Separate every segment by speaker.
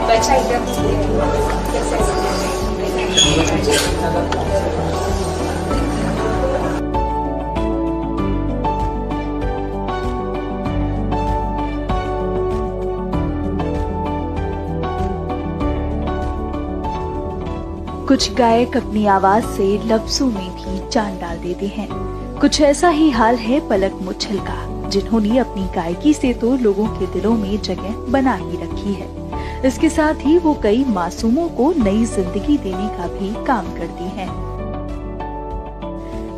Speaker 1: बच्चा एकदम
Speaker 2: कुछ गायक अपनी आवाज से लफ्जों में भी जान डाल देते हैं। कुछ ऐसा ही हाल है पलक मुच्छल का, जिन्होंने अपनी गायकी से तो लोगों के दिलों में जगह बना ही रखी है। इसके साथ ही वो कई मासूमों को नई जिंदगी देने का भी काम करती हैं।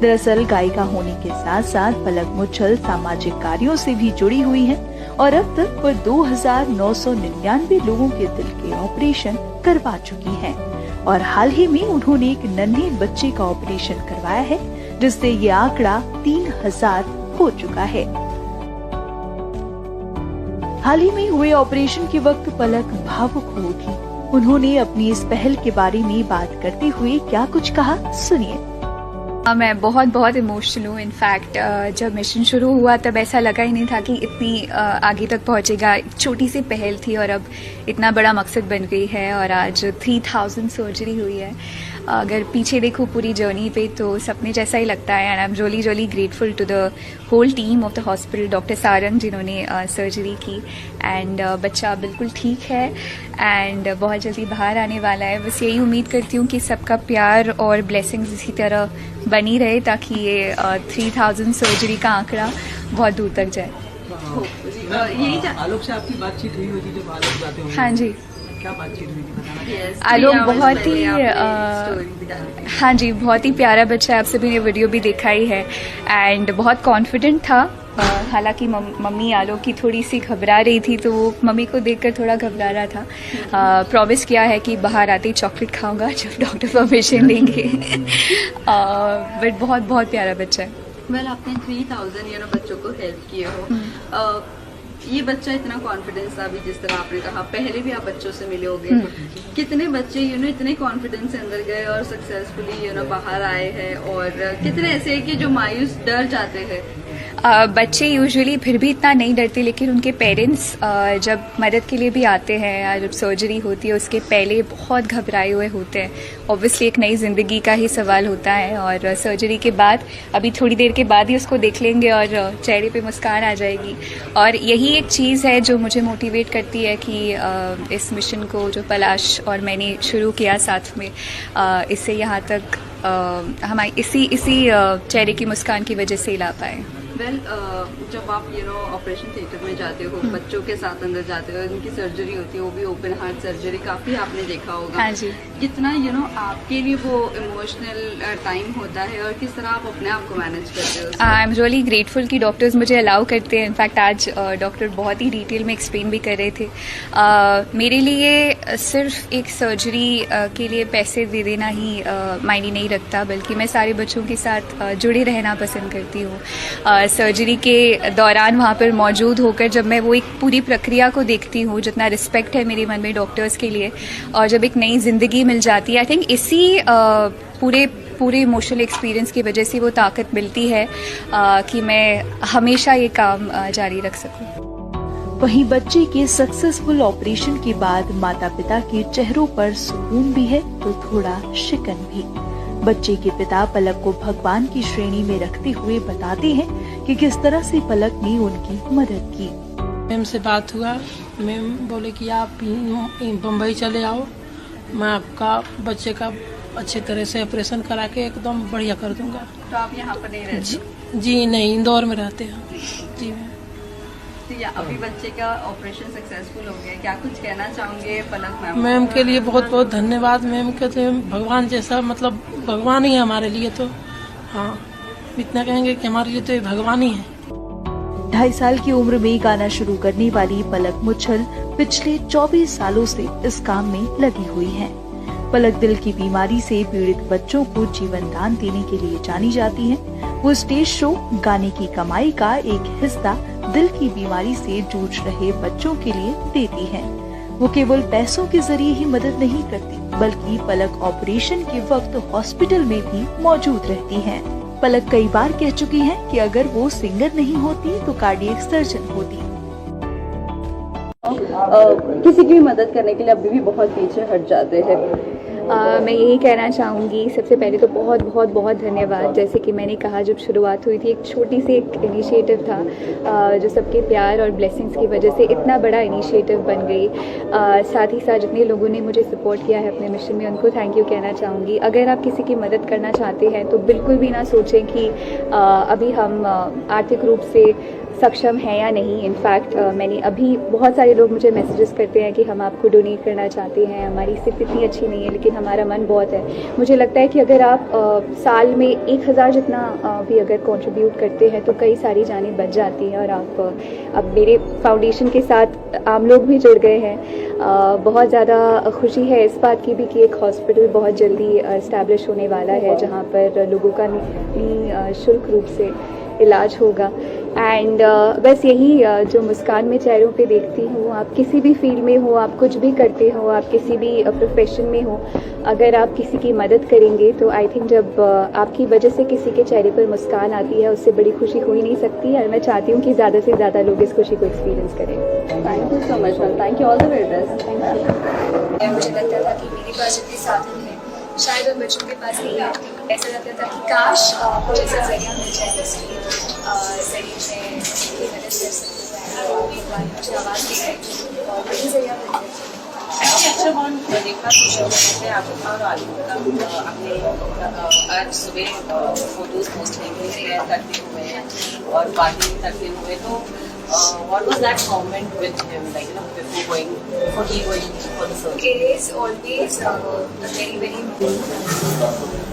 Speaker 2: दरअसल गायिका होने के साथ साथ पलक मुच्छल सामाजिक कार्यों से भी जुड़ी हुई हैं और अब तक वो 2999 लोगों के दिल के ऑपरेशन करवा चुकी हैं और हाल ही में उन्होंने एक नन्हे बच्चे का ऑपरेशन करवाया है, जिससे ये आंकड़ा 3000 हो चुका है। हाल ही में हुए ऑपरेशन के वक्त पलक भावुक हो उठी। उन्होंने अपनी इस पहल के बारे में बात करते हुए क्या कुछ कहा, सुनिए।
Speaker 1: मैं बहुत इमोशनल हूँ। इनफैक्ट जब मिशन शुरू हुआ तब ऐसा लगा ही नहीं था कि इतनी आगे तक पहुँचेगा। एक छोटी सी पहल थी और अब इतना बड़ा मकसद बन गई है और आज 3000 सर्जरी हुई है। अगर पीछे देखो पूरी जर्नी पे तो सपने जैसा ही लगता है। And I am really grateful to the whole team of the hospital, doctor Sarang जिन्होंने सर्जरी की। एंड बच्चा बिल्कुल ठीक है एंड बहुत जल्दी बाहर आने वाला है। बस यही उम्मीद करती हूँ कि सबका प्यार और ब्लेसिंग्स इसी तरह बनी रहे ताकि ये 3000 सर्जरी का आंकड़ा बहुत दूर तक जाए।
Speaker 3: यही आलोक से आपकी बातचीत हुई होगी जब आलोक जाते होंगे?
Speaker 1: हाँ जी,
Speaker 3: क्या बातचीत हुई थी बताना?
Speaker 1: आलोक बहुत ही हाँ जी, बहुत ही प्यारा बच्चा है। आप सभी ने वीडियो भी देखा ही है एंड बहुत कॉन्फिडेंट था। हालांकि मम्मी आलोक की थोड़ी सी घबरा रही थी, तो वो मम्मी को देखकर थोड़ा घबरा रहा था। प्रॉमिस किया है कि बाहर आते ही चॉकलेट खाऊंगा जब डॉक्टर परमिशन देंगे। बट बहुत प्यारा बच्चा है।
Speaker 4: वेल, आपने 3000 बच्चों को हेल्प किए हो। ये बच्चा इतना कॉन्फिडेंस था, अभी जिस तरह आपने कहा, पहले भी आप बच्चों से मिले होंगे। कितने बच्चे इतने कॉन्फिडेंस से अंदर गए और सक्सेसफुली बाहर आए हैं, और कितने ऐसे हैं कि जो मायूस डर जाते हैं?
Speaker 1: बच्चे यूजुअली फिर भी इतना नहीं डरते, लेकिन उनके पेरेंट्स जब मदद के लिए भी आते हैं या जब सर्जरी होती है उसके पहले बहुत घबराए हुए होते हैं। ऑब्वियसली एक नई जिंदगी का ही सवाल होता है और सर्जरी के बाद अभी थोड़ी देर के बाद ही उसको देख लेंगे और चेहरे पे मुस्कान आ जाएगी। और यही एक चीज़ है जो मुझे मोटिवेट करती है कि इस मिशन को जो पलाश और मैंने शुरू किया साथ में, इससे यहाँ तक हमारी इसी चेहरे की मुस्कान की वजह से ही ला पाए।
Speaker 4: वेल, जब आप ऑपरेशन थिएटर में जाते हो, बच्चों के साथ अंदर जाते हो, उनकी सर्जरी होती है, वो भी ओपन हार्ट सर्जरी, काफी आपने देखा होगा।
Speaker 1: हाँ जी।
Speaker 4: कितना आपके लिए वो इमोशनल टाइम होता है और किस तरह आप अपने आप को मैनेज करते हो?
Speaker 1: आई एम रियली ग्रेटफुल कि डॉक्टर्स मुझे अलाउ करते हैं। इनफैक्ट आज डॉक्टर बहुत ही डिटेल में एक्सप्लेन भी कर रहे थे। मेरे लिए सिर्फ एक सर्जरी के लिए पैसे दे देना ही मायने नहीं रखता, बल्कि मैं सारे बच्चों के साथ जुड़े रहना पसंद करती हूँ। सर्जरी के दौरान वहाँ पर मौजूद होकर जब मैं वो एक पूरी प्रक्रिया को देखती हूँ, जितना रिस्पेक्ट है मेरे मन में डॉक्टर्स के लिए, और जब एक नई जिंदगी मिल जाती है, आई थिंक इसी पूरे इमोशनल एक्सपीरियंस की वजह से वो ताकत मिलती है कि मैं हमेशा ये काम जारी रख सकूं।
Speaker 2: वहीं बच्चे के सक्सेसफुल ऑपरेशन के बाद माता पिता के चेहरों पर सुकून भी है तो थोड़ा शिकन भी। बच्चे के पिता पलक को भगवान की श्रेणी में रखते हुए बताते हैं कि किस तरह से पलक ने उनकी मदद की।
Speaker 5: मैम से बात हुआ, मैम बोले कि आप बम्बई चले आओ, मैं आपका बच्चे का अच्छे तरह से ऑपरेशन करा के एकदम बढ़िया कर दूंगा।
Speaker 4: तो आप यहाँ पर नहीं रहते?
Speaker 5: जी नहीं, इंदौर में रहते हैं। जी मैम।
Speaker 4: अभी बच्चे का ऑपरेशन सक्सेसफुल हो गया, क्या कुछ कहना चाहोगे पलक मैम?
Speaker 5: मैम के लिए बहुत धन्यवाद। मैम कहते हैं भगवान जैसा, मतलब भगवान ही है हमारे लिए। तो हाँ, इतना कहेंगे कि हमारे लिए तो ये भगवान ही है।
Speaker 2: 2.5 साल की उम्र में गाना शुरू करने वाली पलक मुच्छल पिछले 24 सालों से इस काम में लगी हुई हैं। पलक दिल की बीमारी से पीड़ित बच्चों को जीवन दान देने के लिए जानी जाती हैं। वो स्टेज शो, गाने की कमाई का एक हिस्सा दिल की बीमारी से जूझ रहे बच्चों के लिए देती हैं। वो केवल पैसों के जरिए ही मदद नहीं करती, बल्कि पलक ऑपरेशन के वक्त हॉस्पिटल में भी मौजूद रहती हैं। पलक कई बार कह चुकी हैं कि अगर वो सिंगर नहीं होती तो कार्डियक सर्जन होती।
Speaker 4: किसी की भी मदद करने के लिए अभी भी बहुत पीछे हट जाते हैं।
Speaker 1: मैं यही कहना चाहूँगी, सबसे पहले तो बहुत बहुत बहुत धन्यवाद। जैसे कि मैंने कहा, जब शुरुआत हुई थी एक छोटी सी एक इनिशिएटिव था, जो सबके प्यार और ब्लेसिंग्स की वजह से इतना बड़ा इनिशिएटिव बन गई। साथ ही साथ जितने लोगों ने मुझे सपोर्ट किया है अपने मिशन में, उनको थैंक यू कहना चाहूँगी। अगर आप किसी की मदद करना चाहते हैं तो बिल्कुल भी ना सोचें कि अभी हम आर्थिक रूप से सक्षम हैं या नहीं। इनफैक्ट मैंने अभी बहुत सारे लोग मुझे मैसेजेस करते हैं कि हम आपको डोनेट करना चाहते हैं, हमारी स्थिति इतनी अच्छी नहीं है लेकिन हमारा मन बहुत है। मुझे लगता है कि अगर आप साल में 1000 जितना भी अगर कंट्रीब्यूट करते हैं तो कई सारी जानें बच जाती हैं। और आप अब मेरे फाउंडेशन के साथ आम लोग भी जुड़ गए हैं। बहुत ज़्यादा खुशी है इस बात की भी कि एक हॉस्पिटल बहुत जल्दी इस्टेब्लिश होने वाला है जहाँ पर लोगों का निःशुल्क रूप से इलाज होगा। एंड बस यही जो मुस्कान में चेहरों पे देखती हूँ, आप किसी भी फील्ड में हो, आप कुछ भी करते हो, आप किसी भी प्रोफेशन में हो, अगर आप किसी की मदद करेंगे तो आई थिंक जब आपकी वजह से किसी के चेहरे पर मुस्कान आती है, उससे बड़ी खुशी हो ही नहीं सकती। और मैं चाहती हूँ कि ज़्यादा से ज़्यादा लोग इस खुशी को एक्सपीरियंस करें।
Speaker 4: Thank you so much ma'am, thank you, all the very best.
Speaker 1: Thank you. मुझे लगता था कि मेरे पास जितने साधन हैं शायद उन बच्चों के पास नहीं है। ऐसा लगता था कि काश कोई ऐसा जरिया मिल जाए जिसकी जरिए में उनकी मदद कर सकती हूँ। भगवान मुझे आवाज़ दे रहे और वही जरिया मिल जाए।
Speaker 6: अच्छा बॉन्ड देखा सोशल मीडिया पे आपका और आलिम का आपने आज सुबह फोटोज पोस्ट किए करते हुए और पार्टी करते हुए, तो what was that moment with him, like, you know, before he going for the surgery?
Speaker 1: It is always very very important